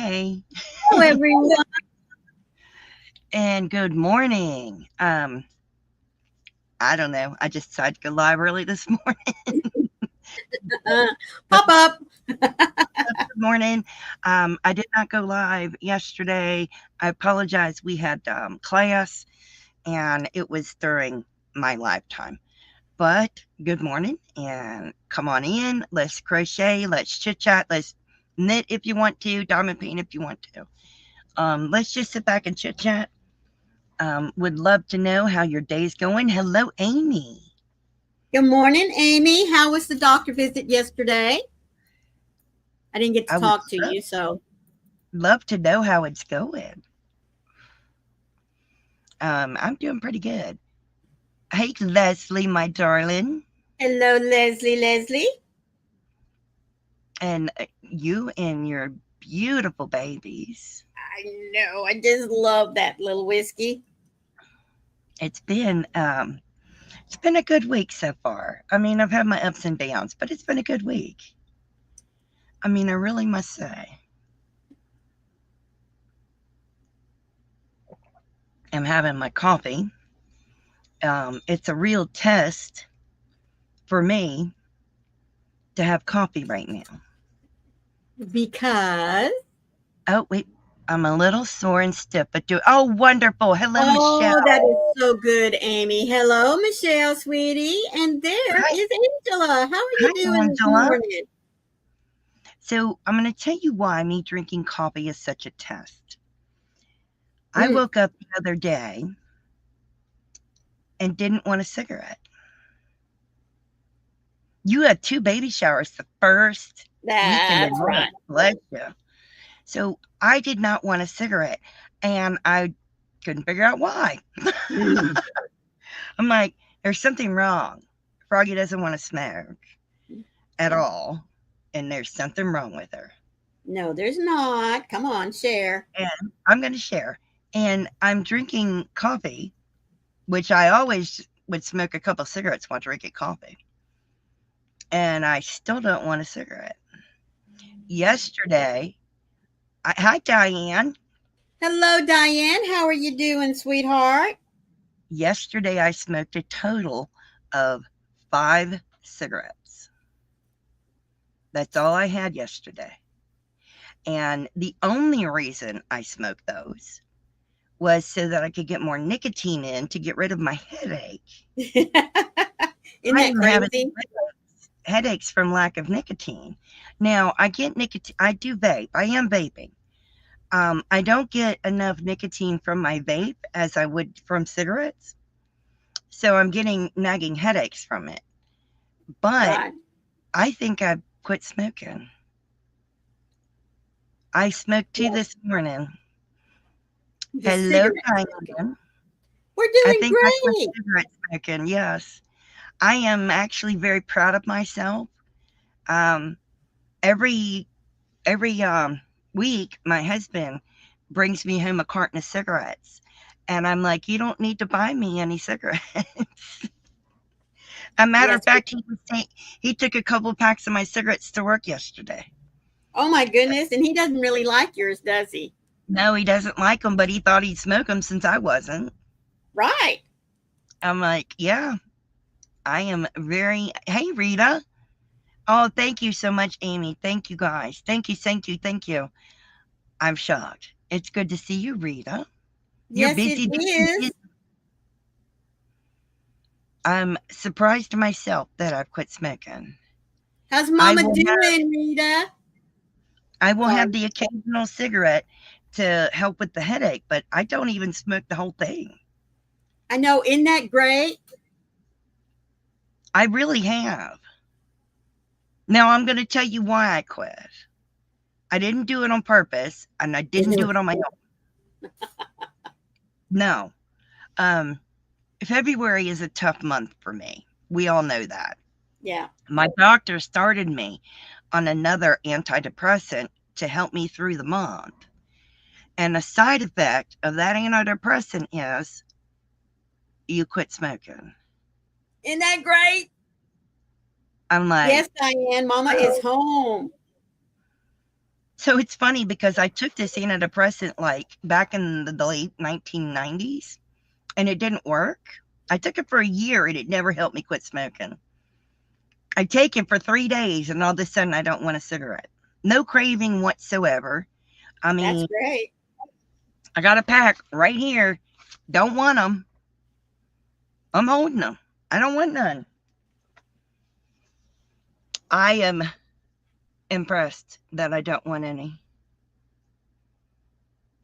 Hi, Hello, everyone. and good morning. I don't know. I just decided to go live early this morning. Uh, Pop up. Good morning. I did not go live yesterday. I apologize. We had class, and it was during my lifetime. But good morning, and come on in. Let's crochet. Let's chit chat. Let's knit if you want to. Diamond paint if you want to. Let's just sit back and chit chat. Would love to know how your day's going. Hello, Amy. Good morning, Amy. How was the doctor visit yesterday? I didn't get to I would talk to you, so. love to know how it's going. I'm doing pretty good. Hey, Leslie, my darling, Hello, Leslie. Leslie. and you and your beautiful babies. I know. I just love that little whiskey. It's been um, it's been a good week so far. I mean, I've had my ups and downs, but it's been a good week. I mean, I really must say. I'm having my coffee. It's a real test for me to have coffee right now. Because. Oh, wait. I'm a little sore and stiff, but oh, wonderful. Hello, Oh, that Michelle. is so good, Amy. Hello, Michelle, sweetie. And there Hi, is Angela. How are hi, you doing this Angela. morning? So, I'm going to tell you why me drinking coffee is such a test. I Mm. woke up the other day and didn't want a cigarette. You had two baby showers the first weekend of That's March. right. Bless you. So, I did not want a cigarette, and I couldn't figure out why. Mm. I'm like, there's something wrong. Froggy doesn't want to smoke at all, and there's something wrong with her. No, there's not. Come on, share. And I'm going to share. And I'm drinking coffee, which I always would smoke a couple cigarettes while drinking coffee. And I still don't want a cigarette. Yesterday, hi, Diane. Hello, Diane. How are you doing, sweetheart? Yesterday, I smoked a total of 5 cigarettes. That's all I had yesterday. And the only reason I smoked those was so that I could get more nicotine in to get rid of my headache. Isn't I that am having crazy? headaches from lack of nicotine. Now, I get nicotine, I do vape, I am vaping. I don't get enough nicotine from my vape as I would from cigarettes. So I'm getting nagging headaches from it. But Right. I think I've quit smoking. I smoked two Well, this morning. the Hello, cigarette smoking. Diane. We're I doing think I quit great. cigarette smoking, yes. I am actually very proud of myself. Um, every every week, my husband brings me home a carton of cigarettes, and I'm like, "You don't need to buy me any cigarettes." A matter of Yes. fact, he took a couple packs of my cigarettes to work yesterday. Oh my goodness. And he doesn't really like yours, does he? No, he doesn't like them, but he thought he'd smoke them since I wasn't. Right. I'm like, "Yeah, I am very." Hey, Rita. Oh, thank you so much, Amy. Thank you, guys. Thank you, thank you, thank you. I'm shocked. It's good to see you, Rita. You're Yes, it busy, busy, busy. is. I'm surprised myself that I've quit smoking. How's I Mama will have doing, Rita? I will have Sorry. the occasional cigarette to help with the headache, but I don't even smoke the whole thing. I know. Isn't that great? I really have. Now I'm going to tell you why I quit. I didn't do it on purpose, and I didn't do it on my own. No. Um, February is a tough month for me. We all know that. Yeah. My doctor started me on another antidepressant to help me through the month. And a side effect of that antidepressant is you quit smoking. Isn't that great? I'm like, Yes, Diane. Mama is oh, home. So it's funny because I took this antidepressant like back in the late 1990s and it didn't work. I took it for a year and it never helped me quit smoking. I take it for 3 days and all of a sudden I don't want a cigarette. No craving whatsoever. I That's mean, great. I got a pack right here. Don't want them. I'm holding them. I don't want none. I am impressed that I don't want any.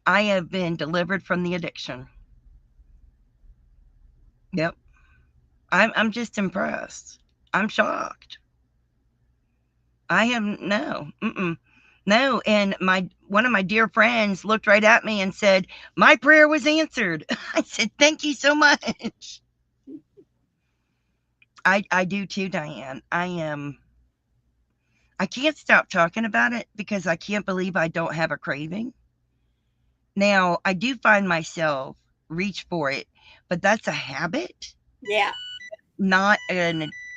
I have been delivered from the addiction. Yep. I'm just impressed. I'm shocked. I am no. Mm-mm. No, and my one of my dear friends looked right at me and said, "My prayer was answered." I said, "Thank you so much." I do too, Diane. I can't stop talking about it because I can't believe I don't have a craving. Now, I do find myself reach for it, but that's a habit, Yeah. not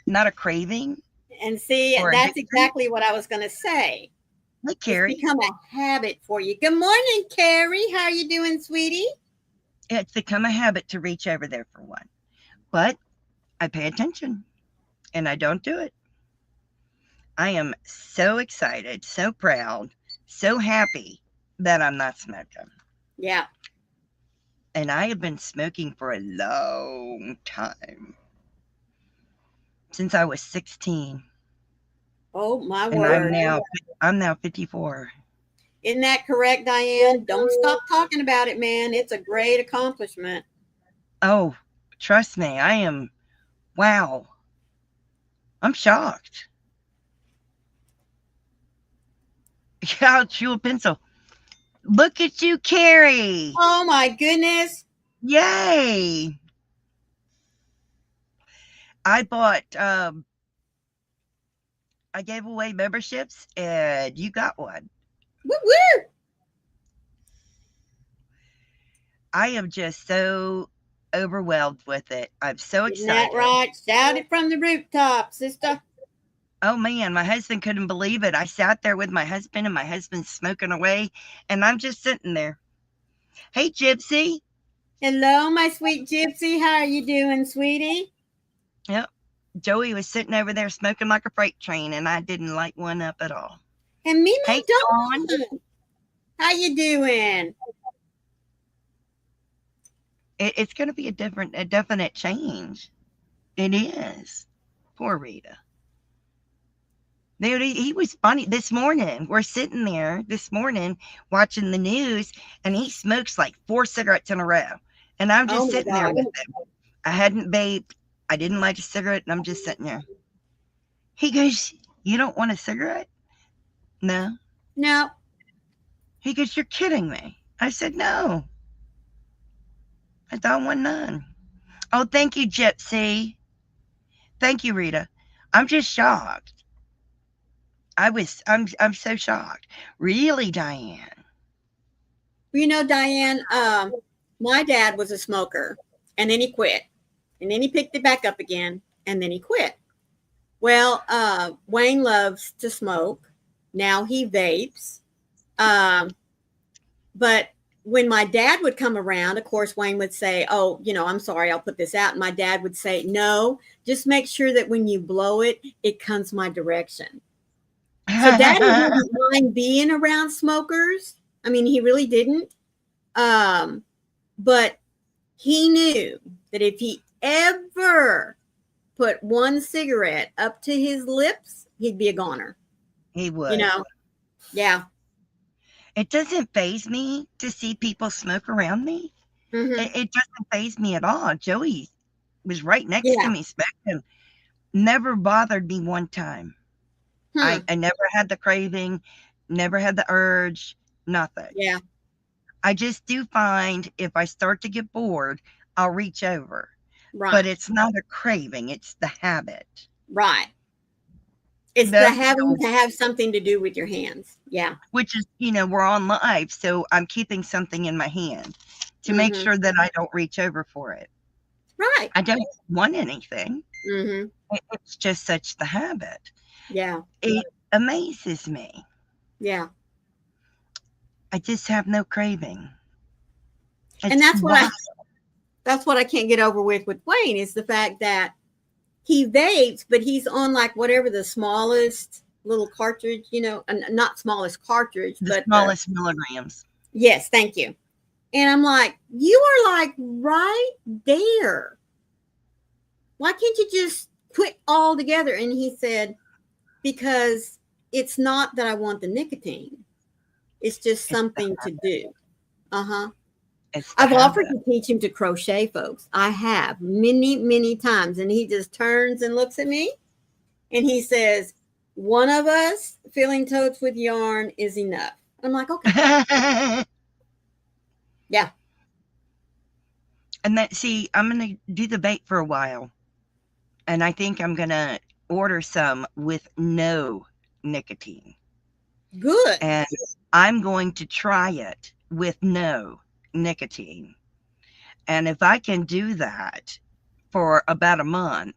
not a craving And see, or that's addiction. exactly what I was going to say. Hey, It's Carrie. become a habit for you. Good morning, Carrie. How are you doing, sweetie? It's become a habit to reach over there for one. But I pay attention and I don't do it. I am so excited, so proud, so happy that I'm not smoking. Yeah. And I have been smoking for a long time, since I was 16, Oh, my and word. I'm now 54. Isn't that correct, Diane? Don't stop talking about it, man. It's a great accomplishment. Oh, trust me, I am. Wow, I'm shocked. Yeah, chew a pencil. Look at you, Carrie! Oh, my goodness. Yay! I bought. I gave away memberships, and you got one. Woo woo. I am just so overwhelmed with it. I'm so Isn't that excited. right? Shout it from the rooftop, sister. Oh man, my husband couldn't believe it. I sat there with my husband and my husband's smoking away, and I'm just sitting there. Hey, Gypsy. Hello, my sweet gypsy. How are you doing, sweetie? Yep. Joey was sitting over there smoking like a freight train, and I didn't light one up at all. And Mimi Hey, Dawn. Dawn. How you doing? It's going to be a definite change. It is. Poor Rita. Dude, he was funny this morning. We're sitting there this morning watching the news, and he smokes like 4 cigarettes in a row. And I'm Oh just my sitting there God. with him. I hadn't vaped. I didn't light a cigarette, and I'm just sitting there. He goes, "You don't want a cigarette?" No. No. He goes, "You're kidding me." I said, "No, I don't want none." Oh, thank you, Gypsy. Thank you, Rita. I'm just shocked. I'm so shocked. Really, Diane? You know, Diane, my dad was a smoker and then he quit. And then he picked it back up again and then he quit. Well, Wayne loves to smoke. Now he vapes. Um, but when my dad would come around, of course, Wayne would say, "Oh, I'm sorry, I'll put this out." And my dad would say, "No, just make sure that when you blow it, it comes my direction." So daddy didn't mind being around smokers. I mean, he really didn't. But he knew that if he ever put one cigarette up to his lips, he'd be a goner. He You would. know? Yeah. It doesn't faze me to see people smoke around me. Mm-hmm. It doesn't faze me at all. Joey was right next to Yeah. me smoking. Never bothered me one time. Hmm. I never had the craving, never had the urge, nothing. Yeah. I just do find if I start to get bored, I'll reach over. But Right. it's not a craving, it's the habit. Right. It's the That's having to have something to do with your hands. Yeah. which is, we're on live, so I'm keeping something in my hand to make Mm-hmm. sure that I don't reach over for it. Right. I don't want anything. Mm-hmm. It's just such the habit. Yeah. It amazes me. Yeah. I just have no craving. And It's wild. that's what I can't get over with Wayne, is the fact that he vapes, but he's on like whatever the smallest little cartridge, not smallest cartridge, The but smallest milligrams. yes, thank you. And I'm like, you are like right there. Why can't you just quit altogether? And he said, because it's not that I want the nicotine. It's just something to do. Uh-huh. I've offered to teach him to crochet, folks. I have many, many times. And he just turns and looks at me and he says, one of us filling totes with yarn is enough. I'm like, okay. Yeah. And see, I'm going to do the bait for a while. And I think I'm going to order some with no nicotine. Good. And I'm going to try it with no nicotine. And if I can do that for about a month,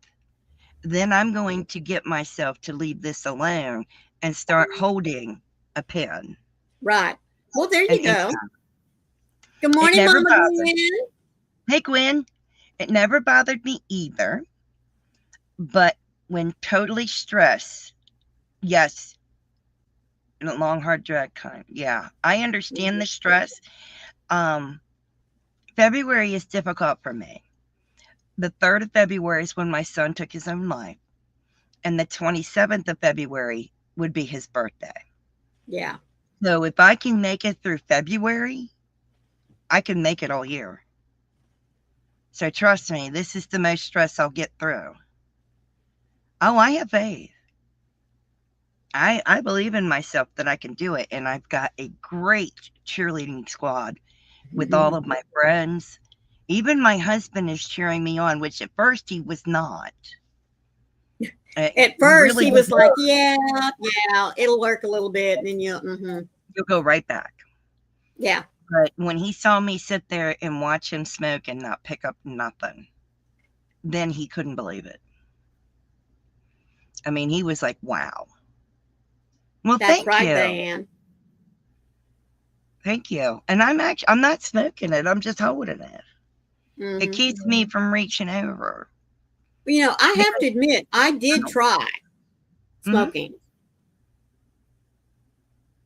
then I'm going to get myself to leave this alone and start holding a pen. Right. Well, there you go. Good morning, Mama Gwen. Hey, Gwen. It never bothered me either. But when totally stressed, yes, long, hard drag kind. Yeah, I understand the stress. February is difficult for me. The 3rd of February is when my son took his own life. And the 27th of February would be his birthday. Yeah. So if I can make it through February, I can make it all year. So trust me, this is the most stress I'll get through. Oh, I have faith. I believe in myself that I can do it. And I've got a great cheerleading squad with all of my friends. Even my husband is cheering me on, which at first he was not. At first really he was like, yeah, it'll work a little bit. And then you'll go right back. Yeah. But when he saw me sit there and watch him smoke and not pick up nothing, then he couldn't believe it. I mean, he was like, wow. Well, that's right, Diane. Thank you. And I'm not smoking it. I'm just holding it. It keeps me from reaching over. Well, I have to admit, I did try smoking.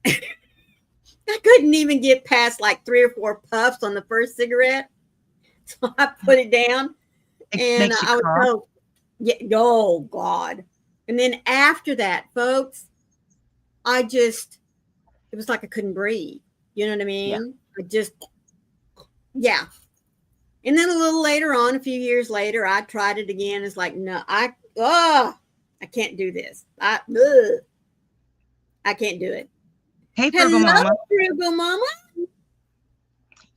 I couldn't even get past like 3 or 4 puffs on the first cigarette. So I put it down. And I was so, yeah, oh God. And then after that, folks, it was like I couldn't breathe. You know what I mean? Yeah. And then a little later on, a few years later, I tried it again. It's like, no, I can't do this. I can't do it. Hey, Frugal Mama. Frugal Mama.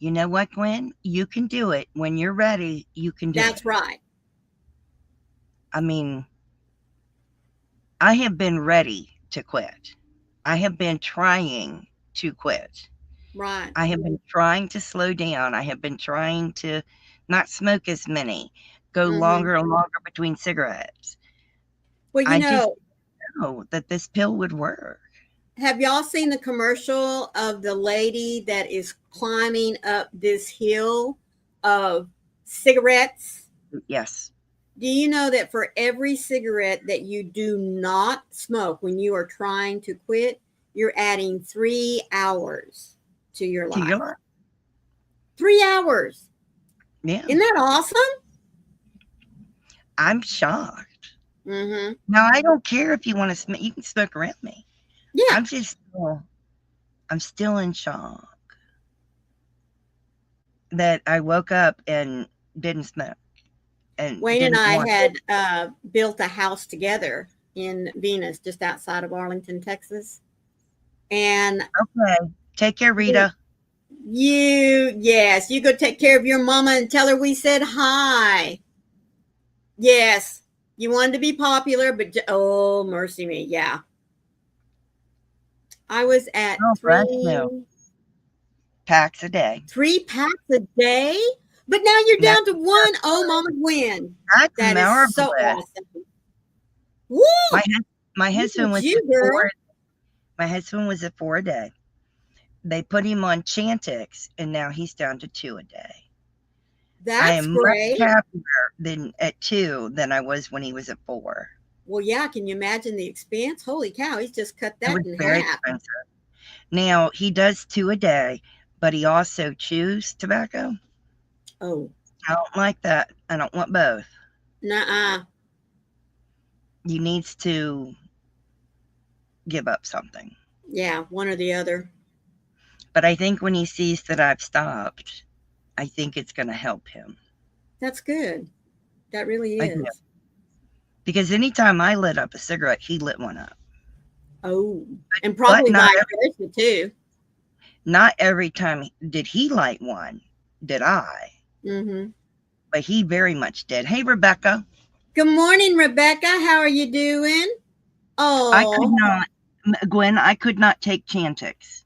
You know what, Gwen? You can do it. When you're ready, you can do it. That's right. I mean, I have been ready to quit. I have been trying to quit. Right. I have been trying to slow down. I have been trying to not smoke as many, go longer and longer between cigarettes. Well, I just know that this pill would work. Have y'all seen the commercial of the lady that is climbing up this hill of cigarettes? Yes. Do you know that for every cigarette that you do not smoke when you are trying to quit, you're adding 3 hours to your life? 3 hours. Yeah. Isn't that awesome? I'm shocked. Now, I don't care if you want to smoke. You can smoke around me. Yeah. I'm still in shock that I woke up and didn't smoke. And Wayne and I had built a house together in Venus, just outside of Arlington, Texas. And okay, take care, Rita. Yes, you go take care of your mama and tell her we said hi. Yes, you wanted to be popular, but oh, mercy me, yeah. I was at 3 packs a day. 3 packs a day? But now you're down to 1. Oh, Mama Gwen. That is so awesome. Woo! My husband was at 4. My husband was at 4 a day. They put him on Chantix, and now he's down to 2 a day. I That's am much great. happier than at 2 than I was when he was at 4. Well, yeah, can you imagine the expense? Holy cow, he's just cut It that was in very half. expensive. Now, he does 2 a day, but he also chews tobacco. Oh, I don't like that. I don't want both. nuh-uh. He needs to give up something. Yeah, one or the other. But I think when he sees that I've stopped, I think it's going to help him. That's good. That really I do. is. Because anytime I lit up a cigarette, he lit one up. Oh, and But probably vice versa too. not every time did he light one, did I. Mm-hmm. But he very much did. Hey, Rebecca. Good morning, Rebecca. How are you doing? I could Oh, not, Gwen, I could not take Chantix.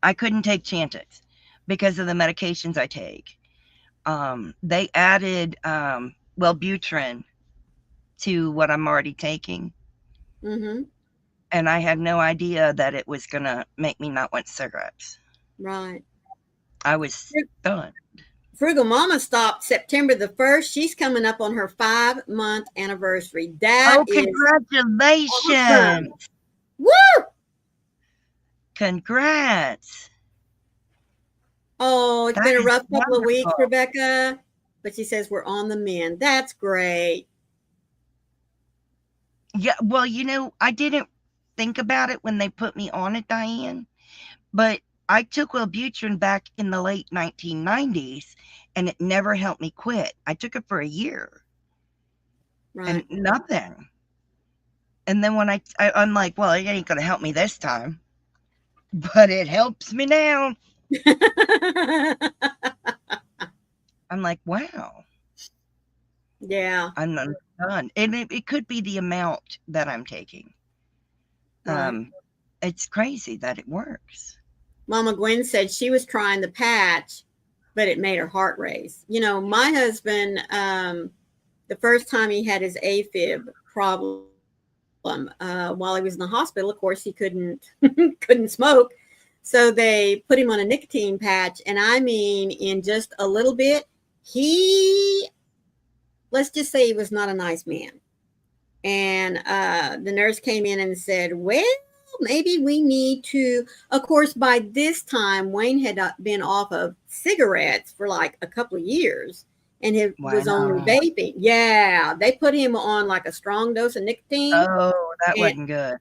I couldn't take Chantix because of the medications I take. They added Wellbutrin to what I'm already taking. mm-hmm. And I had no idea that it was going to make me not want cigarettes. Right. I was done. Frugal Mama stopped September the 1st. She's coming up on her 5-month anniversary. That Oh, is congratulations. awesome. Woo! Congrats. Oh, it's been a rough couple of weeks, wonderful. Rebecca. But she says we're on the mend. That's great. Yeah, well, I didn't think about it when they put me on it, Diane, but I took Wellbutrin back in the late 1990s, and it never helped me quit. I took it for a year, Right. and nothing. And then when I'm like, well, it ain't going to help me this time, but it helps me now. I'm like, wow. Yeah. I'm done. And it could be the amount that I'm taking. Right. It's crazy that it works. Mama Gwen said she was trying the patch, but it made her heart race. My husband, the first time he had his AFib problem, while he was in the hospital, of course, he couldn't couldn't smoke. So they put him on a nicotine patch. And I mean, in just a little bit, let's just say he was not a nice man. And the nurse came in and said, well, maybe we need to, of course, by this time, Wayne had been off of cigarettes for like a couple of years and he was only vaping. Yeah, they put him on like a strong dose of nicotine. Oh, that wasn't good.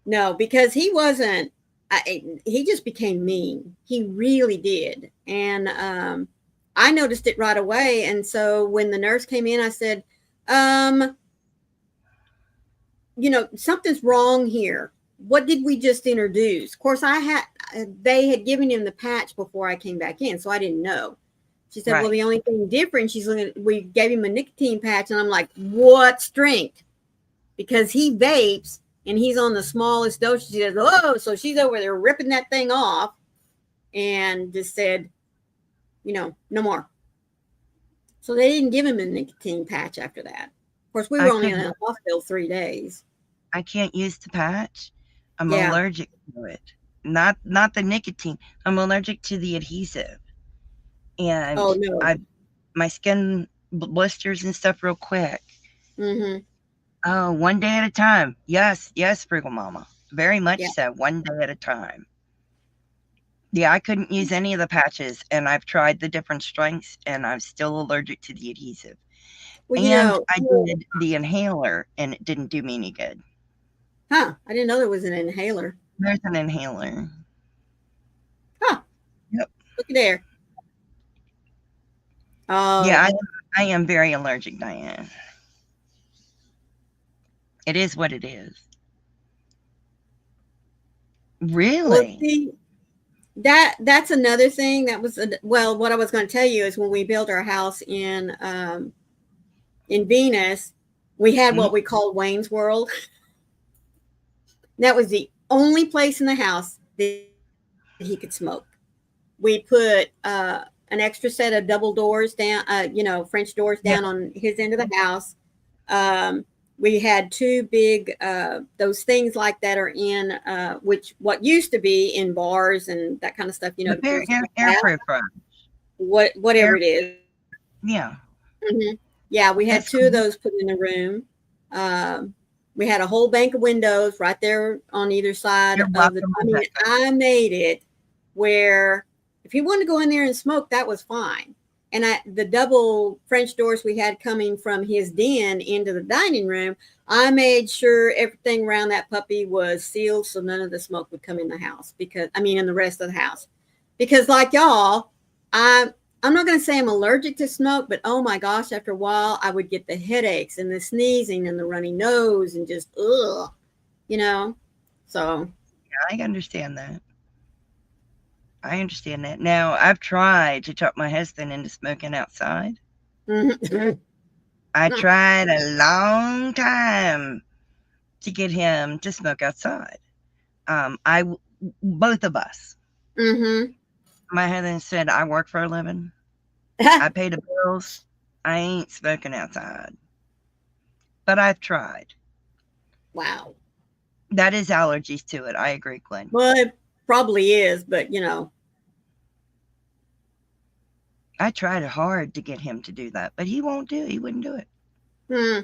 No, because he wasn't, he just became mean. He really did. And I noticed it right away. And so when the nurse came in, I said, something's wrong here. What did we just introduce? Of course, they had given him the patch before I came back in, so I didn't know. She said, well, the only thing different, we gave him a nicotine patch. And I'm like, what strength? Because he vapes and he's on the smallest dose. She says, oh, so she's over there ripping that thing off and just said, no more. So they didn't give him a nicotine patch after that. Of course, we were only in the hospital 3 days. I can't use the patch. I'm allergic to it. Not the nicotine. I'm allergic to the adhesive. And my skin blisters and stuff real quick. Mm-hmm. Oh, one day at a time. Yes, Frugal Mama. Very much so. One day at a time. Yeah, I couldn't use any of the patches, and I've tried the different strengths, and I'm still allergic to the adhesive. Well, I did the inhaler, and it didn't do me any good. Huh. I didn't know there was an inhaler. There's an inhaler. Huh. Yep. Look there. Oh. Yeah, I am very allergic, Diane. It is what it is. Really? Well, see, that's another thing. That was what I was going to tell you is when we built our house in Venus, we had what we called Wayne's World. That was the only place in the house that he could smoke. We put an extra set of double doors down, French doors down on his end of the house. we had two big those things like that are in what used to be in bars and that kind of stuff, The to put airproof brush. whatever Air, it is. yeah. Yeah, we had It's two of those put in the room. We had a whole bank of windows right there on either side You're of the. welcome I to mean, that. I made it where if he wanted to go in there and smoke, that was fine. And the double French doors we had coming from his den into the dining room, I made sure everything around that puppy was sealed so none of the smoke would come in the house in the rest of the house. Because like y'all, I'm not going to say I'm allergic to smoke, but oh my gosh, after a while, I would get the headaches and the sneezing and the runny nose and just, ugh, you know? So. I understand that. I understand that. Now, I've tried to talk my husband into smoking outside. I tried a long time to get him to smoke outside. Both of us. Mm-hmm. My husband said, I work for a living. I pay the bills. I ain't smoking outside. But I've tried. Wow. That is allergies to it. I agree, Glenn. Well, it probably is, but I tried hard to get him to do that, but he wouldn't do it. Hmm.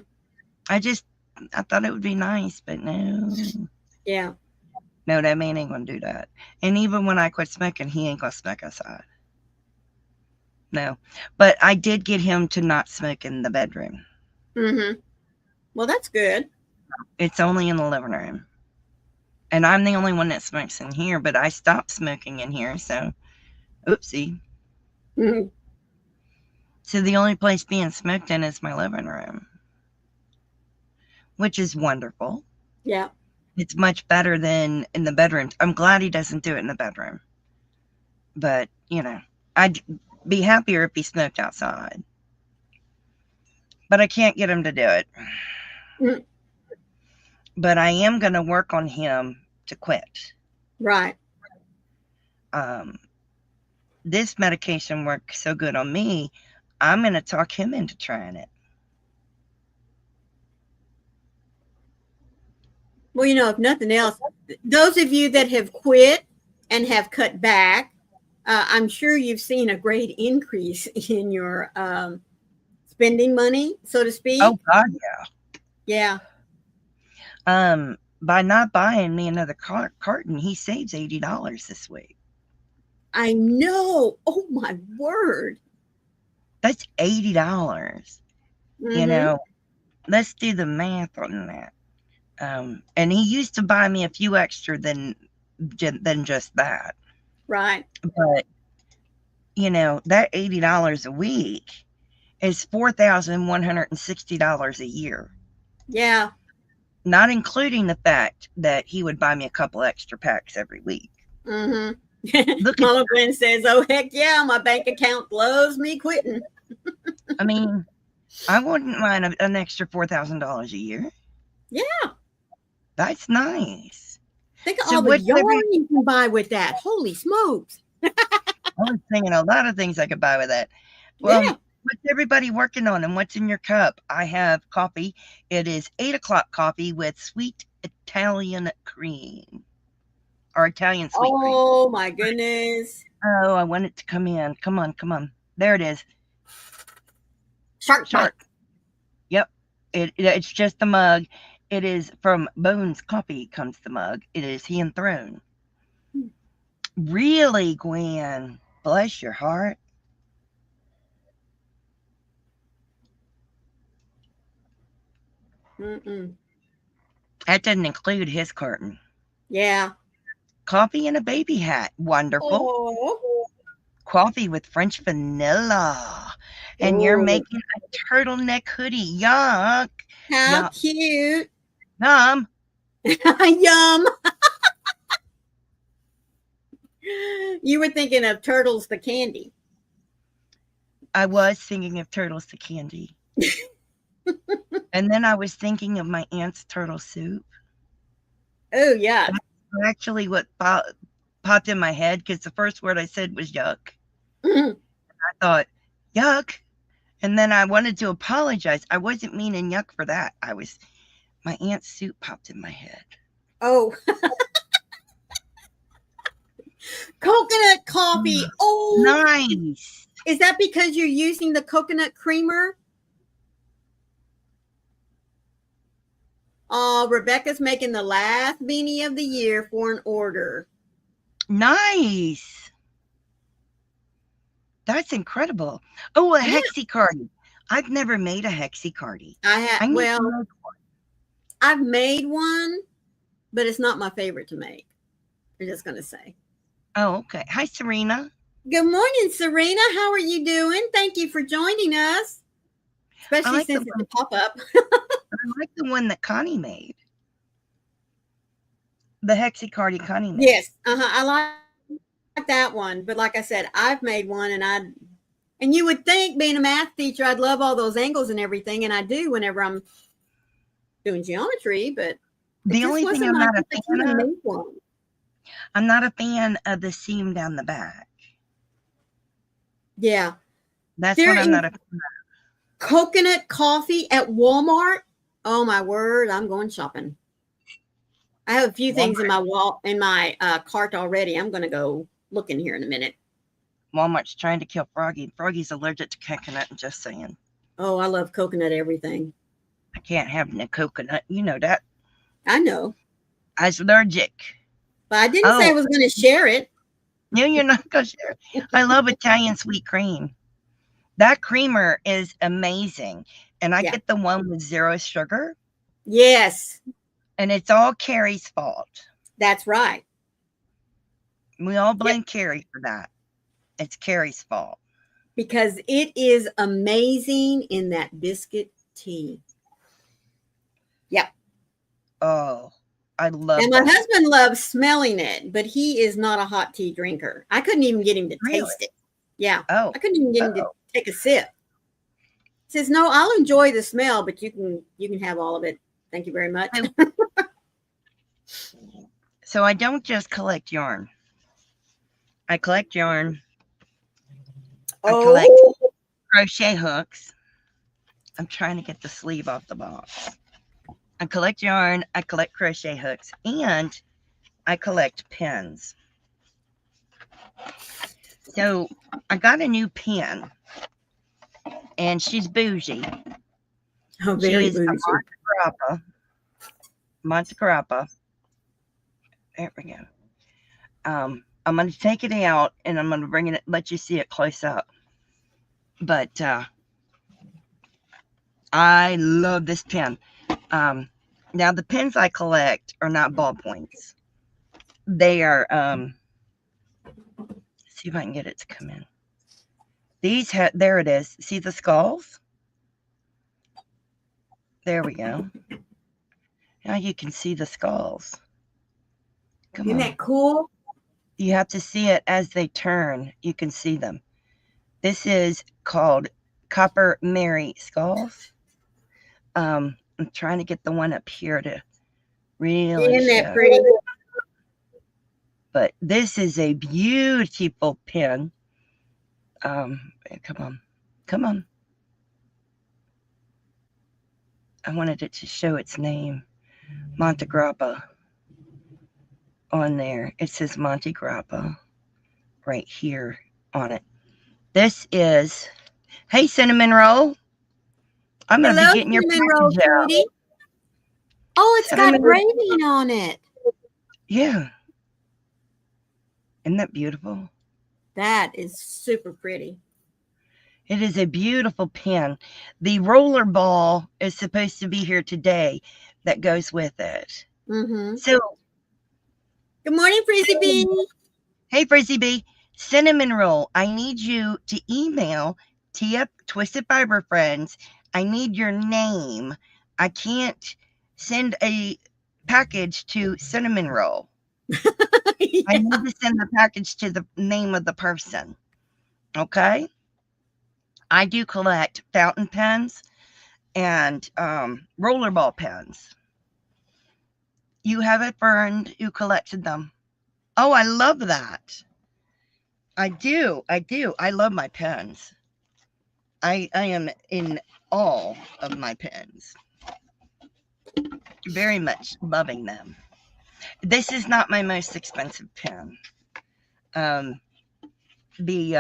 I thought it would be nice, but no. Yeah. No, that man ain't gonna do that. And even when I quit smoking, he ain't gonna smoke outside. No. But I did get him to not smoke in the bedroom. Mm-hmm. Well, that's good. It's only in the living room. And I'm the only one that smokes in here, but I stopped smoking in here, so oopsie. Mm-hmm. So the only place being smoked in is my living room, which is wonderful. Yeah. It's much better than in the bedroom. I'm glad he doesn't do it in the bedroom. But, I'd be happier if he smoked outside. But I can't get him to do it. Mm-hmm. But I am going to work on him to quit. Right. This medication worked so good on me, I'm going to talk him into trying it. Well, if nothing else, those of you that have quit and have cut back, I'm sure you've seen a great increase in your spending money, so to speak. Oh, God, yeah. Yeah. By not buying me another carton, he saves $80 this week. I know. Oh, my word. That's $80. Mm-hmm. Let's do the math on that. And he used to buy me a few extra than just that. Right. But that $80 a week is $4,160 a year. Yeah. Not including the fact that he would buy me a couple extra packs every week. Mm-hmm. Look Mama Gwen says, "Oh heck yeah, my bank account loves me quitting." I mean, I wouldn't mind an extra $4,000 a year. Yeah. That's nice. Think of So all the yarn you can buy with that. Holy smokes. I was thinking a lot of things I could buy with that. Well, Yeah. what's everybody working on and what's in your cup? I have coffee. It is 8:00 coffee with sweet Italian cream. Or Italian sweet cream. Oh my goodness. Oh, I want it to come in. Come on. There it is. Shark. Yep. It's just the mug. It is from Bones Coffee comes the mug. It is hand thrown. Really, Gwen? Bless your heart. Mm-mm. That doesn't include his carton. Yeah. Coffee in a baby hat. Wonderful. Oh. Coffee with French vanilla. And you're making a turtleneck hoodie. Yuck. How cute. Yum. Yum. You were thinking of Turtles the candy. I was thinking of Turtles the candy. And then I was thinking of my aunt's turtle soup. Oh, yeah. That's actually what popped in my head because the first word I said was yuck. Mm-hmm. I thought, yuck. And then I wanted to apologize. I wasn't meaning yuck for that. I was My aunt's soup popped in my head. Oh, coconut coffee. Oh, Nice. is that because you're using the coconut creamer? Oh, Rebecca's making the last beanie of the year for an order. Nice. That's incredible. Oh, a Yeah. hexie-cardi. I've never made a hexie-cardi. I need well, to make one. I've made one, but it's not my favorite to make. I'm just going to say. Oh, okay. Hi, Serena. Good morning, Serena. How are you doing? Thank you for joining us, especially like since it's a pop-up. I like the one that Connie made. The hexie-cardi Connie made. Yes, I like that one. But like I said, I've made one, and you would think, being a math teacher, I'd love all those angles and everything, and I do whenever I'm doing geometry. But the only thing I'm not a fan of, one. I'm not a fan of the seam down the back. Yeah, that's what I'm not a fan of. Coconut coffee at Walmart. Oh my word! I'm going shopping. I have a few things in my cart already. I'm going to go look in here in a minute. Walmart's trying to kill Froggy. Froggy's allergic to coconut. Just saying. Oh, I love coconut everything. I can't have no coconut. You know that. I know. I was allergic. But I didn't say I was going to share it. No, you're not going to share it. I love Italian sweet cream. That creamer is amazing. And I get the one with 0 sugar. Yes. And it's all Carrie's fault. That's right. We all blame Carrie for that. It's Carrie's fault. Because it is amazing in that biscuit tea. Yep. Oh, I love it. And my husband loves smelling it, but he is not a hot tea drinker. I couldn't even get him to taste it. Yeah. Oh. I couldn't even get him to take a sip. He says, "No, I'll enjoy the smell, but you can have all of it. Thank you very much." So I don't just collect yarn. I collect yarn. I collect crochet hooks. I'm trying to get the sleeve off the box. I collect yarn. I collect crochet hooks. And I collect pins. So I got a new pin. And she's bougie. Oh, very bougie. Monte Grappa. There we go. I'm going to take it out and I'm going to bring it, let you see it close up. But I love this pen. Now the pens I collect are not ballpoints. They are, see if I can get it to come in. These, there it is. See the skulls? There we go. Now you can see the skulls. Come on. Isn't that cool? You have to see it as they turn. You can see them. This is called Copper Mary skulls. I'm trying to get the one up here to really Isn't that show. pretty? But this is a beautiful pin. Come on. I wanted it to show its name, Monte Grappa. On there, it says Monte Grappa right here on it. This is, hey, Cinnamon Roll. I'm going to be getting your package out. Oh, it's got graving on it. Yeah. Isn't that beautiful? That is super pretty. It is a beautiful pin. The roller ball is supposed to be here today that goes with it. Mm-hmm. So, good morning, Frizzy B. Hey, Frizzy B. Cinnamon Roll, I need you to email Tia Twisted Fiber Friends. I need your name. I can't send a package to Cinnamon Roll. Yeah. I need to send the package to the name of the person. Okay? I do collect fountain pens and rollerball pens. You have a friend who collected them. Oh, I love that. I do. I love my pens. I am in awe of my pens. Very much loving them. This is not my most expensive pen. Um, the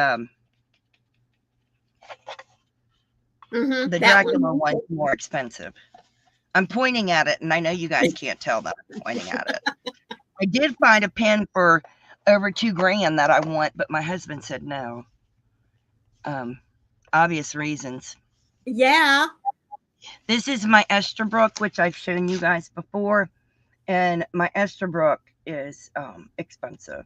the That one. Dracula one's more expensive. I'm pointing at it, and I know you guys can't tell that I'm pointing at it. I did find a pen for over $2,000 that I want, but my husband said no. Obvious reasons. Yeah. This is my Esterbrook, which I've shown you guys before, and my Esterbrook is expensive,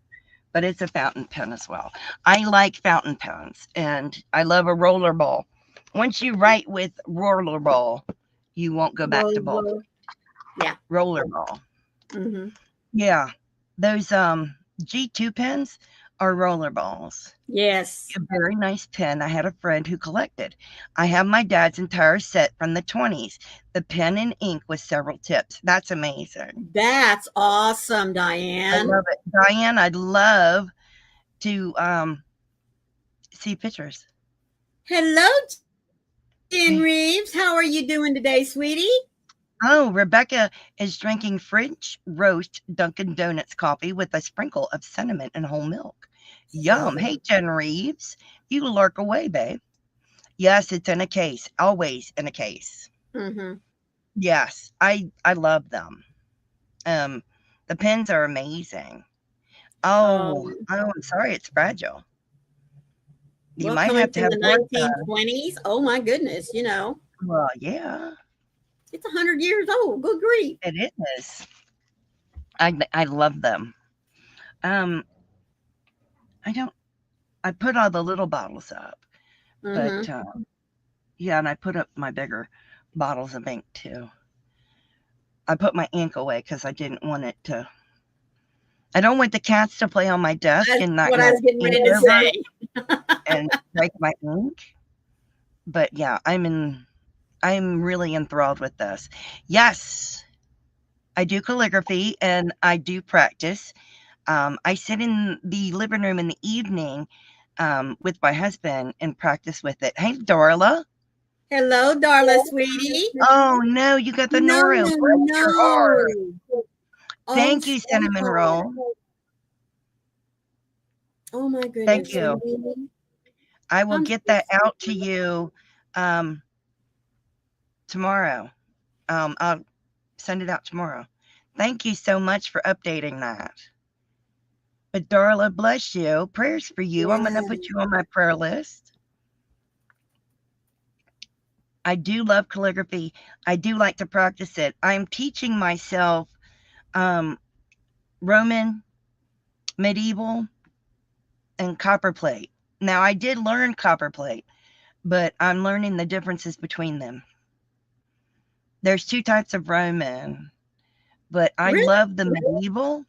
but it's a fountain pen as well. I like fountain pens, and I love a roller ball. Once you write with roller ball, you won't go back to ballpoint. Yeah. Roller ball. Mm-hmm. Yeah. Those G2 pens are roller balls. Yes. A very nice pen. I had a friend who collected. I have my dad's entire set from the 20s. The pen and ink with several tips. That's amazing. That's awesome, I Diane. love it. Diane, I'd love to see pictures. Hello, Jen Reeves. How are you doing today, sweetie? Oh, Rebecca is drinking French roast Dunkin' Donuts coffee with a sprinkle of cinnamon and whole milk. Yum. Hey, Jen Reeves, you lurk away, babe. Yes, it's in a case. Always in a case. Mm-hmm. Yes, I love them. The pens are amazing. Oh, I'm sorry, it's fragile. You might coming have to from have the work 1920s. Oh my goodness, Well, yeah, it's 100 years old. Good grief. it is. I love them. I don't. I put all the little bottles up, but yeah, and I put up my bigger bottles of ink too. I put my ink away because I didn't want it to. I don't want the cats to play on my desk That's and not what I was getting ready to say. and break my ink. But yeah, I'm really enthralled with this. Yes, I do calligraphy and I do practice. I sit in the living room in the evening with my husband and practice with it. Hey, Darla. Hello, Darla, sweetie. Oh no, you got the Noro. Bless your heart. Thank you, Cinnamon Roll. Oh my goodness. Thank you. I will get that out to you tomorrow. I'll send it out tomorrow. Thank you so much for updating that. But Darla, bless you. Prayers for you. I'm going to put you on my prayer list. I do love calligraphy. I do like to practice it. I'm teaching myself Roman, medieval, and copperplate. Now, I did learn copperplate, but I'm learning the differences between them. There's two types of Roman, but I love the medieval.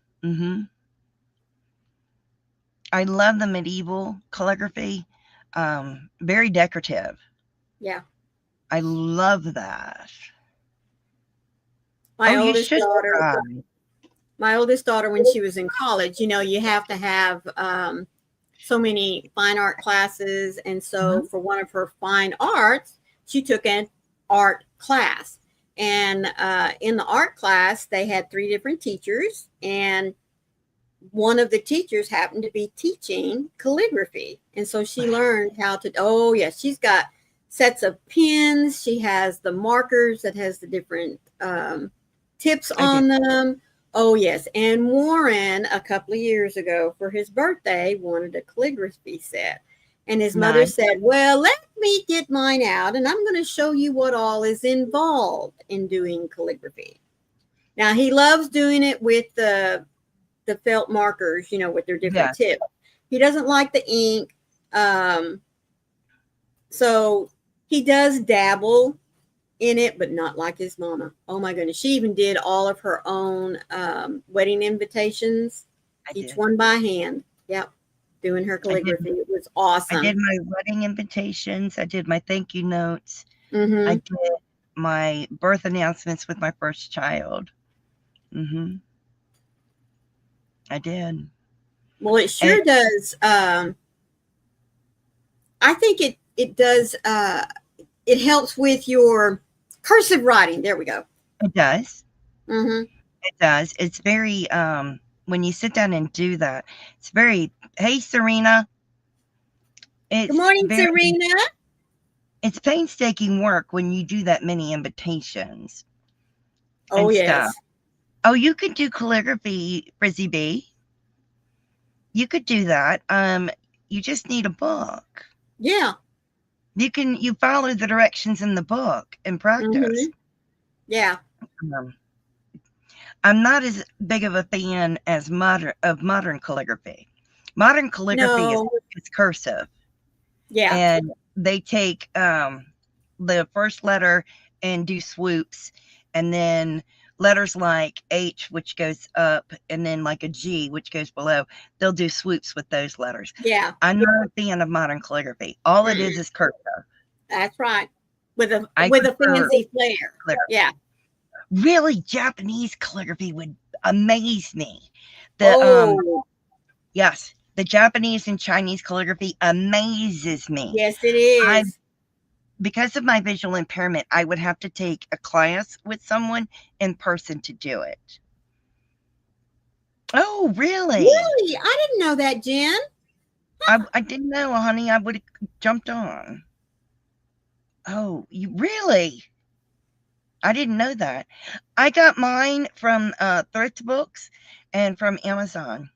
I love the medieval calligraphy. Very decorative. Yeah. I love that. My oldest daughter, when she was in college, you have to have so many fine art classes. And so for one of her fine arts, she took an art class. And in the art class, they had 3 different teachers. And one of the teachers happened to be teaching calligraphy. And so she learned how to, she's got sets of pens. She has the markers that has the different tips on them. Oh, yes. And Warren, a couple of years ago for his birthday, wanted a calligraphy set. And his mother said, well, let me get mine out and I'm going to show you what all is involved in doing calligraphy. Now, he loves doing it with the felt markers, with their different tips. He doesn't like the ink. So he does dabble in it, but not like his mama. Oh my goodness. She even did all of her own wedding invitations, each one by hand. Yep. Doing her calligraphy. It was awesome. I did my wedding invitations. I did my thank you notes. I did my birth announcements with my first child. I did. Well, it sure does. I think it does. It helps with your cursive writing. There we go. It does. Mm-hmm. It does. It's very, when you sit down and do that, it's very, hey, Serena, Good it's morning, very, Serena. it's painstaking work when you do that many invitations Oh, and stuff. yes. Oh, you could do calligraphy, Frizzy B. You could do that. You just need a book. Yeah. You follow the directions in the book and practice. Mm-hmm. Yeah. Um, I'm not as big of a fan as modern calligraphy. Modern calligraphy No. is cursive, Yeah. and they take the first letter and do swoops, and then letters like H, which goes up, and then like a G, which goes below. They'll do swoops with those letters. Yeah. I'm not a fan of modern calligraphy. All it Mm-mm. is cursive. That's right. With a I prefer fancy flair. calligraphy. Yeah. Really, Japanese calligraphy would amaze me. The Oh, Yes, the Japanese and Chinese calligraphy amazes me. yes, it I is. Because of my visual impairment, I would have to take a class with someone in person to do it. Oh, really? Really? I didn't know that, Jen. I didn't know, honey. I would have jumped on. Oh, you really? I didn't know that. I got mine from thrift books and from Amazon.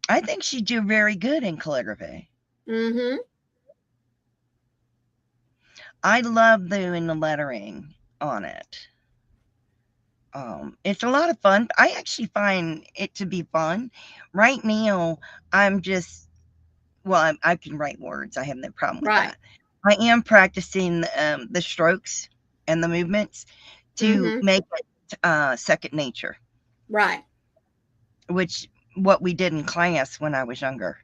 I think she'd do very good in calligraphy. Mm-hmm. I love doing the lettering on it. It's a lot of fun. I actually find it to be fun. Right now, I'm just I can write words. I have no problem with Right. that. I am practicing the strokes and the movements to Mm-hmm. make it second nature, Right. which what we did in class when I was younger.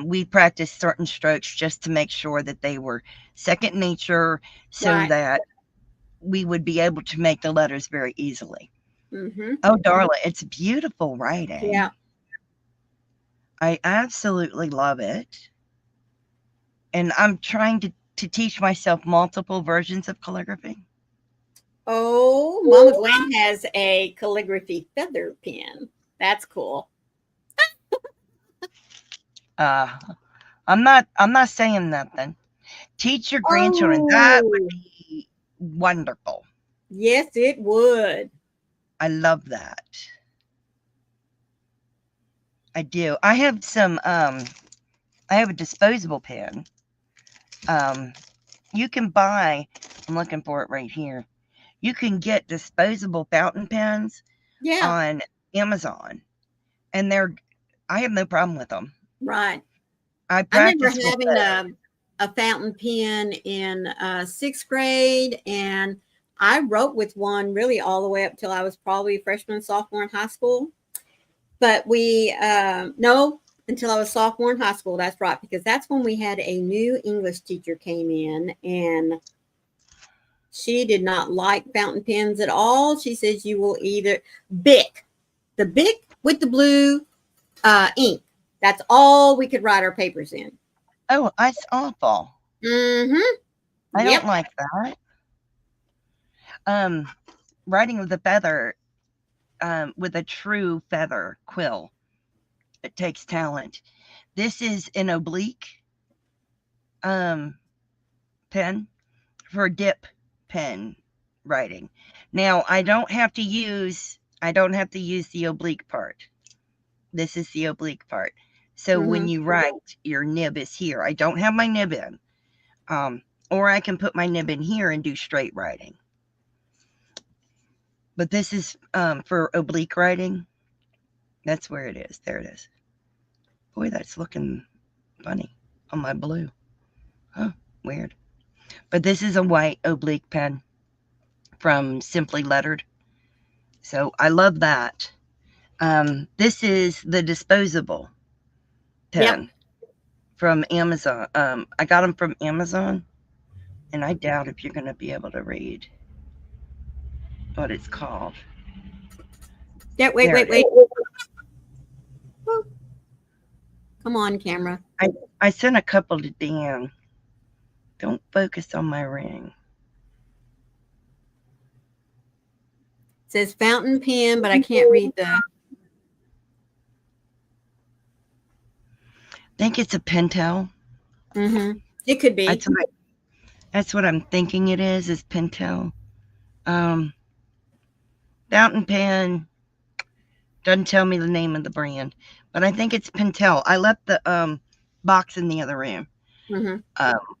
We practiced certain strokes just to make sure that they were second nature so Right. that we would be able to make the letters very easily. Mm-hmm. Oh, darling, it's beautiful writing. Yeah. I absolutely love it. And I'm trying to teach myself multiple versions of calligraphy. Oh, Mama Gwen has a calligraphy feather pen. That's cool. Uh, I'm not saying nothing. Teach your grandchildren. That would Oh, be wonderful. yes, it would. I love that. I do. I have a disposable pen. Um, you can buy, I'm looking for it right here. You can get disposable fountain pens Yeah. on Amazon, and I have no problem with them. Right. I I remember practice with having those. a fountain pen in sixth grade, and I wrote with one really all the way up till I was probably a freshman, sophomore in high school. But no, until I was sophomore in high school. That's right, because that's when we had a new English teacher came in, and she did not like fountain pens at all. She says you will either Bic, the Bic with the blue ink. That's all we could write our papers in. Oh, that's awful. Mm-hmm. I don't Yep. like that. Um, Writing with a feather, with a true feather quill, it takes talent. This is an oblique um, pen for dip pen writing. Now I don't have to use the oblique part. This is the oblique part. So when Mm-hmm. you write, your nib is here. I don't have my nib in. Um, or I can put my nib in here and do straight writing. But this is for oblique writing. That's where it is. There it is. Boy, that's looking funny on my blue. Huh, weird. But this is a white oblique pen from Simply Lettered. So I love that. This is the disposable Yep. pen from Amazon. I got them from Amazon, and I doubt if you're going to be able to read what it's called. Yeah. Wait. There Wait. it is. Wait. Woo. Come on, camera. I sent a couple to Dan. Don't focus on my ring. says fountain pen, but I can't read the. I think it's a Pentel. It could be. That's what I'm thinking it is Pentel. Fountain pen doesn't tell me the name of the brand, but I think it's Pentel. I left the box in the other room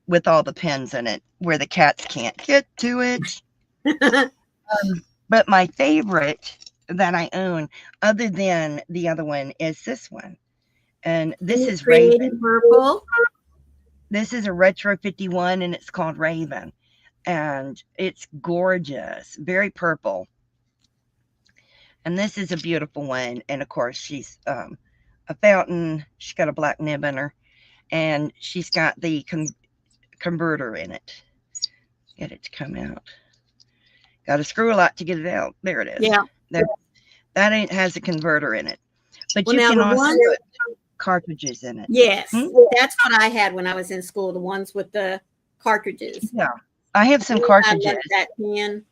with all the pens in it where the cats can't get to it. But my favorite that I own, other than the other one, is this one. And this is Raven. Purple. This is a Retro 51, and it's called Raven. And it's gorgeous, very purple. And this is a beautiful one. And of course, she's a fountain. She's got a black nib in her. And she's got the converter in it. Get it to come out. Got to screw a lot to get it out. There it is. Yeah. That has a converter in it. But you can also put cartridges in it. Yes. That's what I had when I was in school, the ones with the cartridges. Yeah. I have some cartridges. I love that pen.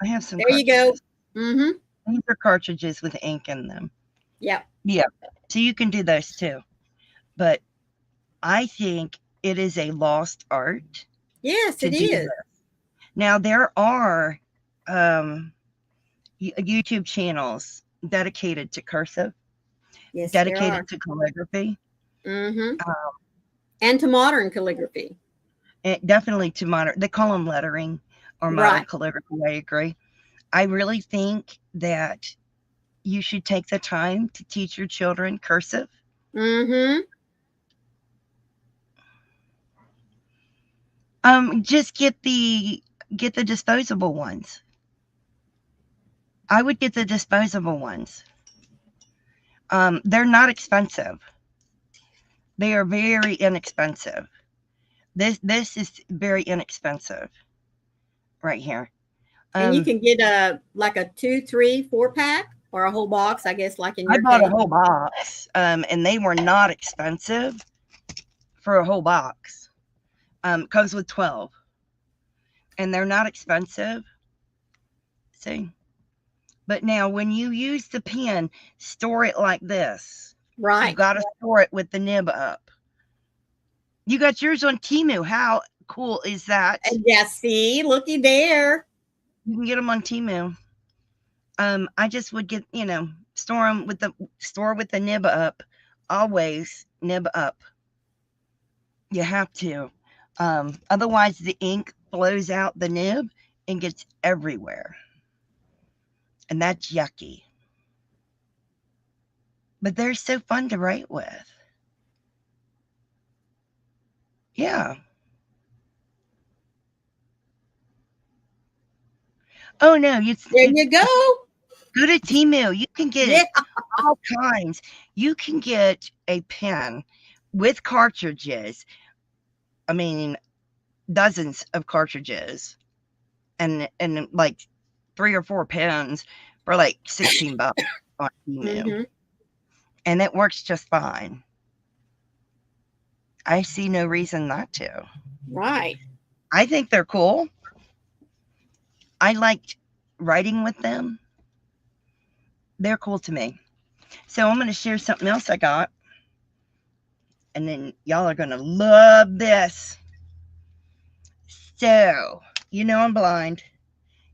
I have some There cartridges. You go. These are cartridges with ink in them. Yep. Yeah. So you can do those too. But I think it is a lost art. Yes, it is. Now, there are YouTube channels dedicated to cursive, dedicated to calligraphy. And to modern calligraphy. Definitely to modern. They call them lettering or modern calligraphy. I agree. I really think that you should take the time to teach your children cursive. Just get the disposable ones. I would get the disposable ones. They're not expensive. They are very inexpensive. This is very inexpensive right here. And you can get a 2, 3, 4 pack or a whole box, I guess, like in your I bought a whole box, and they were not expensive for a whole box. Comes with 12, and they're not expensive. See? But now when you use the pen, store it like this. Right. You got to store it with the nib up. You got yours on Temu. How cool is that? Yeah, see, looky there. You can get them on Temu. I just would get, store them with the nib up. Always nib up. You have to. Otherwise the ink blows out the nib and gets everywhere. And that's yucky. But they're so fun to write with. Yeah. Oh no, there you go. Go to Temu. You can get all kinds. You can get a pen with cartridges. I mean, dozens of cartridges, and like 3 or 4 pens for like $16 on Temu, and it works just fine. I see no reason not to. Right. I think they're cool. I liked writing with them. They're cool to me. So I'm going to share something else I got. And then y'all are going to love this. So, I'm blind.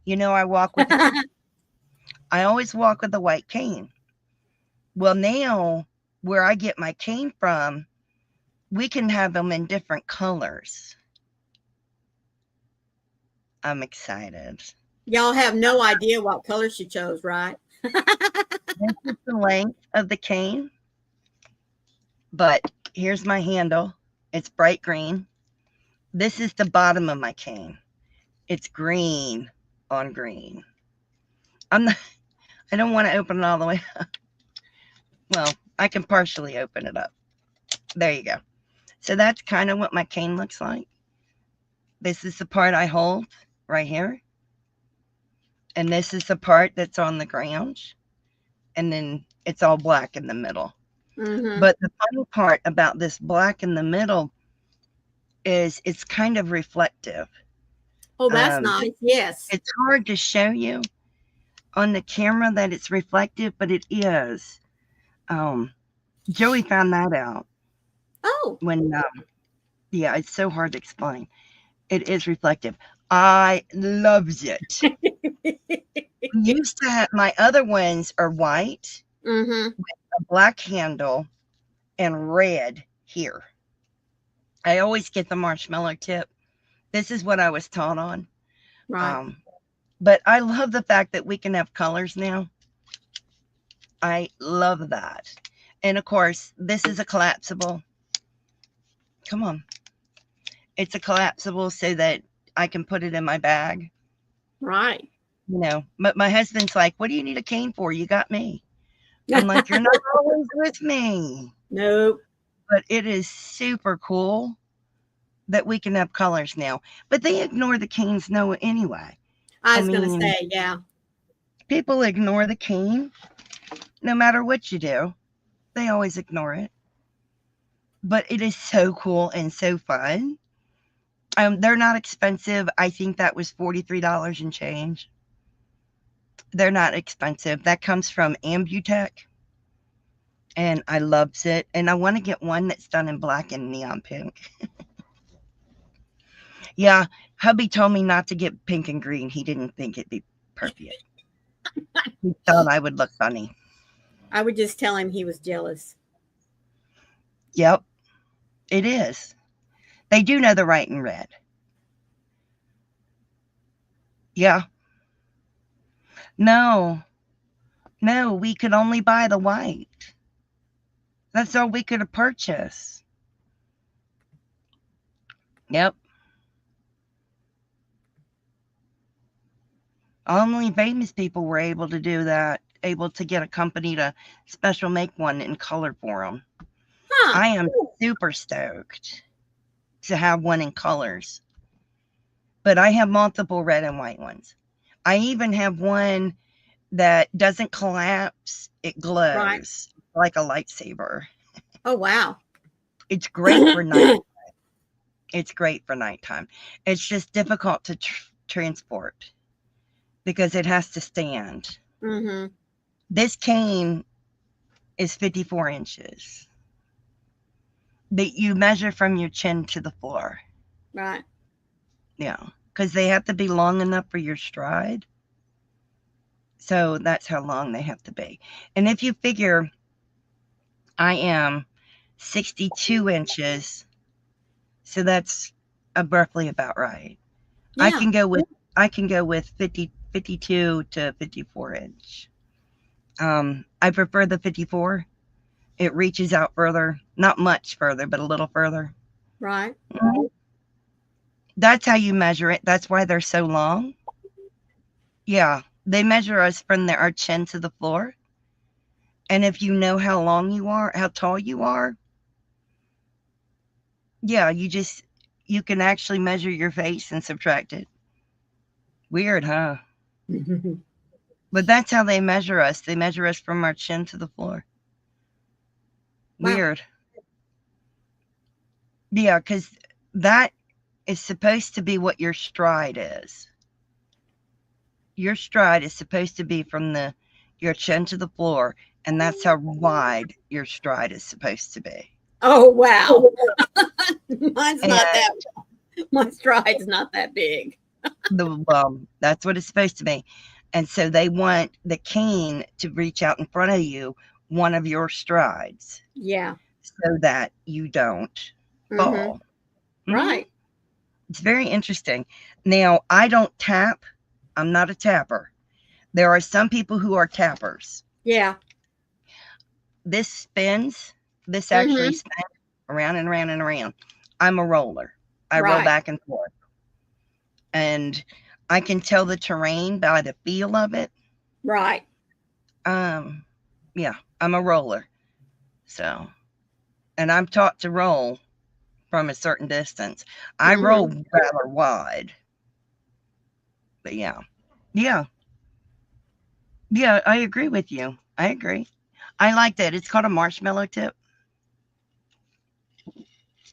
I walk with, I always walk with a white cane. Well, now where I get my cane from, we can have them in different colors. I'm excited. Y'all have no idea what color she chose, right? This is the length of the cane. But here's my handle. It's bright green. This is the bottom of my cane. It's green on green. I don't want to open it all the way up. Well, I can partially open it up. There you go. So that's kind of what my cane looks like. This is the part I hold right here. And this is the part that's on the ground. And then it's all black in the middle. But the funny part about this black in the middle is it's kind of reflective. Oh, that's nice. Yes. It's hard to show you. on the camera that it's reflective, but it is. Joey found that out Oh. when, yeah, it's so hard to explain. It is reflective. I loves it. We used to have my other ones are white, Mm-hmm. a black handle, and red here. I always get the marshmallow tip. This is what I was taught on. Right. Um, but I love the fact that we can have colors now. I love that. And of course, this is a collapsible. Come on. It's a collapsible so that I can put it in my bag. Right. But my husband's like, what do you need a cane for? You got me. I'm like, you're not always with me. Nope. But it is super cool that we can have colors now. But they ignore the canes no anyway. I I was gonna mean, say, yeah. people ignore the cane no matter what you do. They always ignore it. But it is so cool and so fun. They're not expensive. I think that was $43 and change. They're not expensive. That comes from Ambutech, and I loves it. And I want to get one that's done in black and neon pink. Yeah, hubby told me not to get pink and green. He didn't think it'd be perfect. He thought I would look funny. I would just tell him he was jealous. Yep, it is. They do know the right and red. Yeah. No, no, we could only buy the white. That's all we could have purchased. Yep. Only famous people were able to do that, able to get a company to special make one in color for them. Huh. I am super stoked to have one in colors. But I have multiple red and white ones. I even have one that doesn't collapse, it Right. glows like a lightsaber. Oh wow. It's great for night. It's great for nighttime. It's just difficult to transport because it has to stand. Mm-hmm. This cane is 54 inches. But you measure from your chin to the floor. Right. Yeah. Because they have to be long enough for your stride. So that's how long they have to be. And if you figure I am 62 inches, so that's roughly about right. I Yeah. can go with 52 to 54 inch. I prefer the 54. It reaches out further, not much further, but a little further. Right. That's how you measure it. That's why they're so long. Yeah, they measure us from our chin to the floor. And if you know how long you are, how tall you are, yeah, you can actually measure your face and subtract it. Weird, huh? But that's how they measure us. They measure us from our chin to the floor. Wow. Weird. Yeah, because that is supposed to be what your stride is. Your stride is supposed to be from your chin to the floor, and that's how wide your stride is supposed to be. Oh wow. Mine's And not that. My stride's not that big. that's what it's supposed to be. And so they want the cane to reach out in front of you, one of your strides, Yeah. so that you don't Mm-hmm. fall. Right. It's very interesting. Now, I don't tap. I'm not a tapper. There are some people who are tappers. Yeah. This spins. This actually Mm-hmm. spins around and around and around. I'm a roller. I roll Right. back and forth. And I can tell the terrain by the feel of it. Right. Yeah, I'm a roller. So, and I'm taught to roll from a certain distance. I roll Mm-hmm. rather wide. But yeah. Yeah. Yeah, I agree with you. I agree. I like that. It's called a marshmallow tip.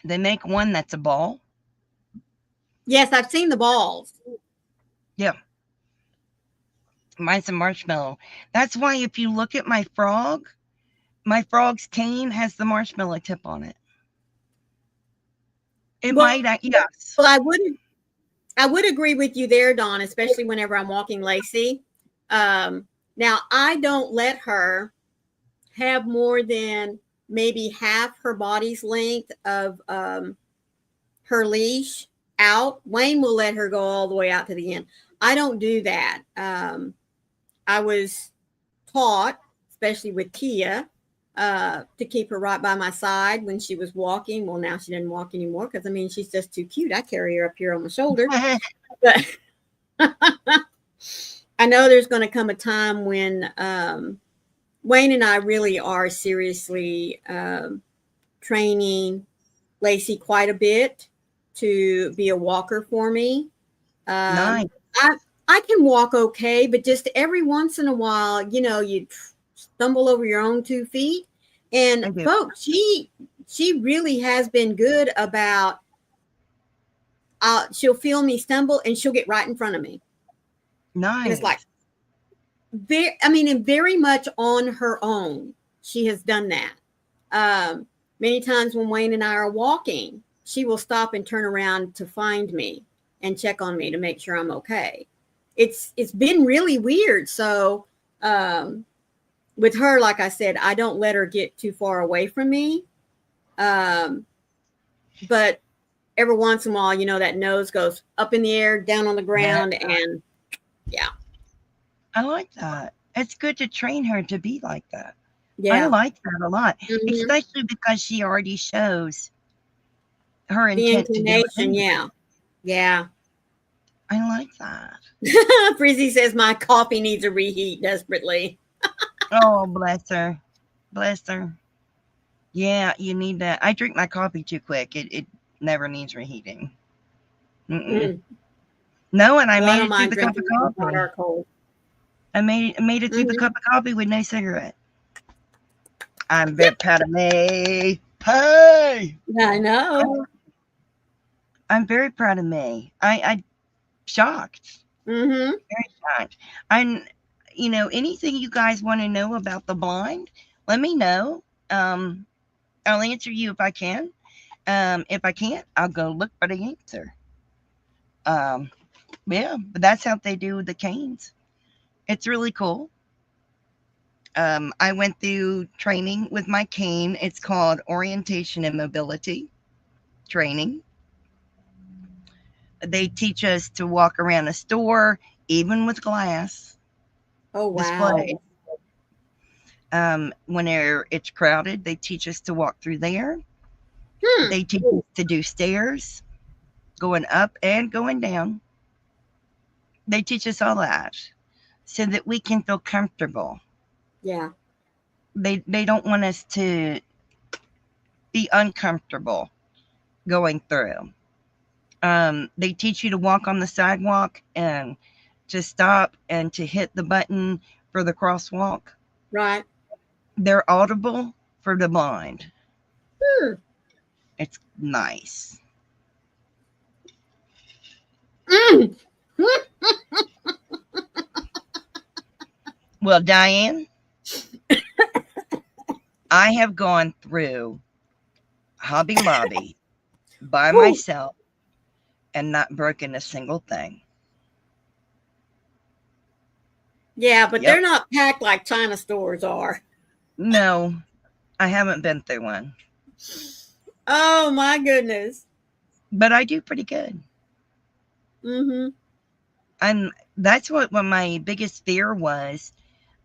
They make one that's a ball. Yes, I've seen the balls. Yeah. Mine's a marshmallow. That's why if you look at my frog's cane has the marshmallow tip on it. It Well, might, yes. I would agree with you there, Dawn, especially whenever I'm walking Lacey. Now, I don't let her have more than maybe half her body's length of her leash out. Wayne will let her go all the way out to the end. I don't do that. I was taught, especially with Tia, to keep her right by my side when she was walking. Well, now she doesn't walk anymore because, I mean, she's just too cute. I carry her up here on my shoulder. But I know there's going to come a time when Wayne and I really are seriously training Lacey quite a bit to be a walker for me. Nice. I can walk okay, but just every once in a while, you know, you stumble over your own 2 feet. And folks, she really has been good about, she'll feel me stumble and she'll get right in front of me. Nice. And it's like, and very much on her own, she has done that. Many times when Wayne and I are walking, she will stop and turn around to find me and check on me to make sure I'm okay. It's been really weird. So with her, like I said, I don't let her get too far away from me. But every once in a while, you know, that nose goes up in the air, down on the ground, and yeah. I like that. It's good to train her to be like that. Yeah. I like that a lot, especially because she already shows her intent to do it. Yeah. Yeah. I like that. Frizzy says my coffee needs a reheat desperately. Oh, bless her. Bless her. Yeah, you need that. I drink my coffee too quick. It never needs reheating. No, and I made it through the cup of coffee. I made it through the cup of coffee with no cigarette. I'm very proud of me. Hey! I know. I'm very proud of me. I shocked. Very shocked. And you know, anything you guys want to know about the blind, let me know. I'll answer you if I can. If I can't, I'll go look for the answer. Yeah, but that's how they do the canes. It's really cool. I went through training with my cane. It's called orientation and mobility training. They teach us to walk around a store, even with glass. Oh, wow. Display. When it's crowded, they teach us to walk through there. They teach us to do stairs, going up and going down. They teach us all that so that we can feel comfortable. Yeah. They don't want us to be uncomfortable going through. They teach you to walk on the sidewalk and to stop and to hit the button for the crosswalk. Right. They're audible for the blind. It's nice. Well, Diane, I have gone through Hobby Lobby by myself and not broken a single thing. Yeah, but they're not packed like China stores are. No, I haven't been through one. Oh, my goodness. But I do pretty good. And that's what my biggest fear was.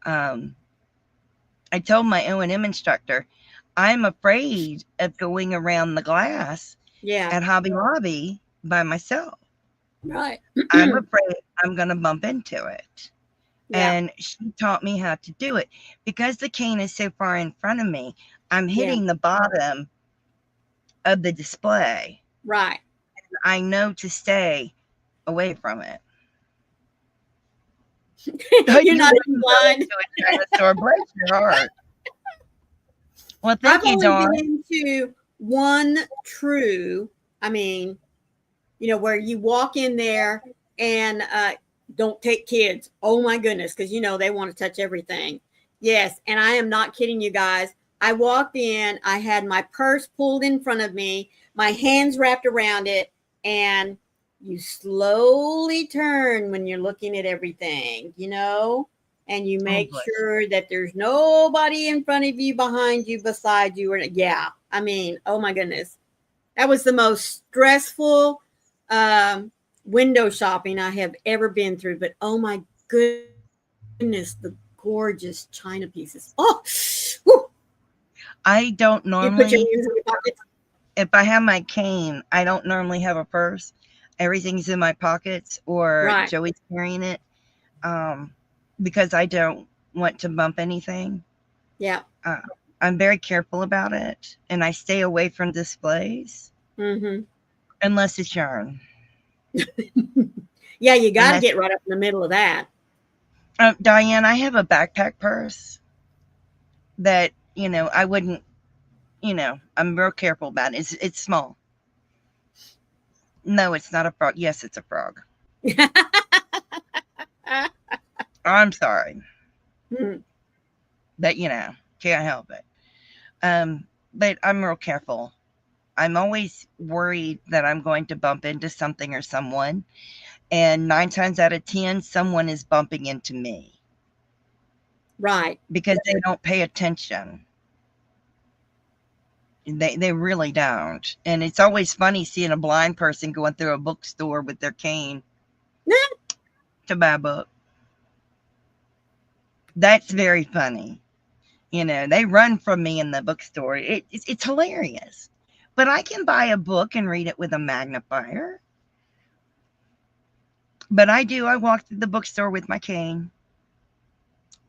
I told my O&M instructor, I'm afraid of going around the glass at Hobby Lobby by myself. Right. I'm afraid I'm going to bump into it. Yeah. And she taught me how to do it. Because the cane is so far in front of me, I'm hitting the bottom of the display. Right. And I know to stay away from it. You're not blind. Or bless your heart. Well, thank you, Dawn. I've only been to one true, I mean, you know, where you walk in there and don't take kids. Oh my goodness, because they want to touch everything. Yes, and I am not kidding you guys. I walked in, I had my purse pulled in front of me, my hands wrapped around it, and you slowly turn when you're looking at everything, and you make sure that there's nobody in front of you, behind you, beside you. Or yeah, I mean, oh my goodness. That was the most stressful window shopping I have ever been through. But oh my goodness, the gorgeous china pieces. Oh, whew. I don't You put your normally, hands in your pockets. if I have my cane, I don't normally have a purse. Everything's in my pockets, or Right. Joey's carrying it, because I don't want to bump anything. Yeah. I'm very careful about it, and I stay away from displays Mm-hmm. unless it's yarn. Yeah, you got And to that's, get right up in the middle of that. Diane, I have a backpack purse that, I wouldn't, I'm real careful about it. It's small. No, it's not a frog. Yes, it's a frog. I'm sorry. Mhm. But, can't help it. But I'm real careful. I'm always worried that I'm going to bump into something or someone. And 9 times out of 10, someone is bumping into me Right. because they don't pay attention. They really don't. And it's always funny seeing a blind person going through a bookstore with their cane to buy a book. That's very funny. They run from me in the bookstore. It's hilarious. But I can buy a book and read it with a magnifier. But I do. I walk through the bookstore with my cane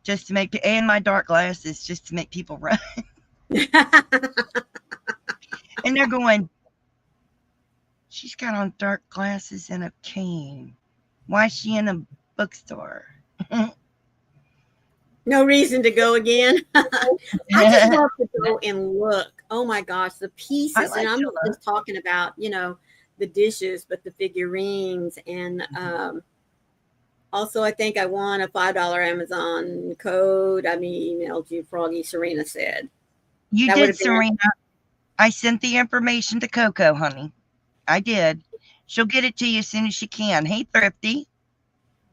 just to make, and my dark glasses just to make people run. And they're going, she's got on dark glasses and a cane. Why is she in a bookstore? No reason to go again. I just love to go and look. Oh my gosh, the pieces. like And I'm to not look. just talking about, the dishes, but the figurines. And also, I think I won a $5 Amazon code. I mean, emailed you, Froggy, Serena said. You That would did, have been. Serena. I sent the information to Coco, honey. I did. She'll get it to you as soon as she can. Hey, Thrifty.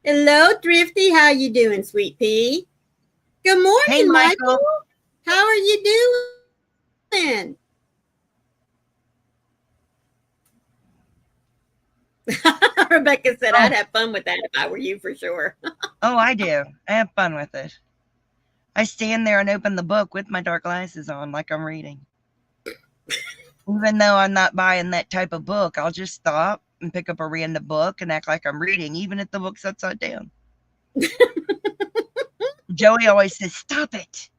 Hello, Thrifty. How you doing, sweet pea? Good Hey, morning, Michael. Michael. How are you doing? Rebecca said, Oh, I'd have fun with that if I were you, for sure. I do. I have fun with it. I stand there and open the book with my dark glasses on like I'm reading. Even though I'm not buying that type of book, I'll just stop and pick up a random book and act like I'm reading, even if the book's upside down. Joey always says, "Stop it."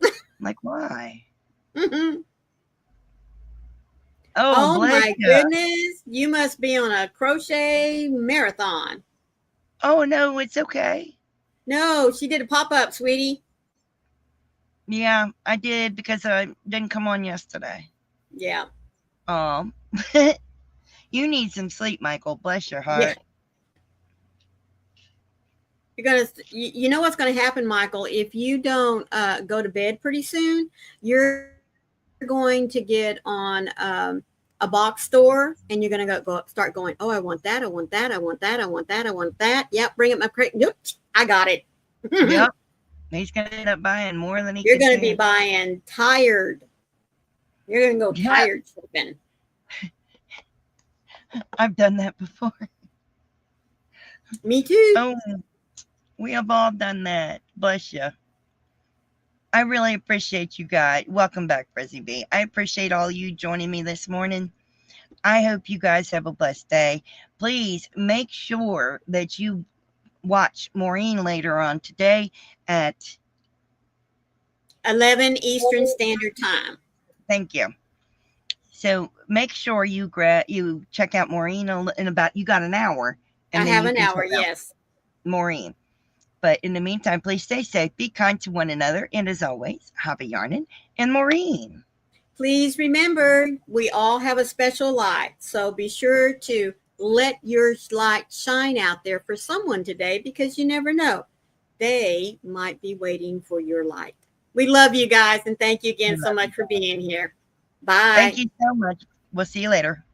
I'm like, why? Mm-hmm. Oh, Oh bless my you. goodness. You must be on a crochet marathon. Oh, no, it's okay. No, she did a pop-up, sweetie. Yeah, I did because I didn't come on yesterday. Yeah. Um, you need some sleep, Michael. Bless your Yeah. heart. You're gonna, you know what's gonna happen, Michael? If you don't go to bed pretty soon, you're going to get on a box store, and you're gonna go start going. Oh, I want that. I want that. I want that. I want that. I want that. Yep. Bring up my crate. Nope. I got it. Yep. He's going to end up buying more than he You're can gonna be stand. buying tired. You're gonna go Yep. tired sleeping. I've done that before. Me too. Oh, we have all done that. Bless you. I really appreciate you guys. Welcome back, Frizzy B. I appreciate all you joining me this morning. I hope you guys have a blessed day. Please make sure that you watch Maureen later on today at 11 Eastern Standard Time. thank you. So make sure you check out Maureen in about, you got an hour, I and then have you an can hour. check out Yes. Maureen. But in the meantime, please stay safe, be kind to one another, and as always, happy yarning and Maureen. Please remember, we all have a special light. So be sure to let your light shine out there for someone today, because you never know. They might be waiting for your light. We love you guys, and thank you again so much for being here. Thank Bye. you so much. We'll see you later.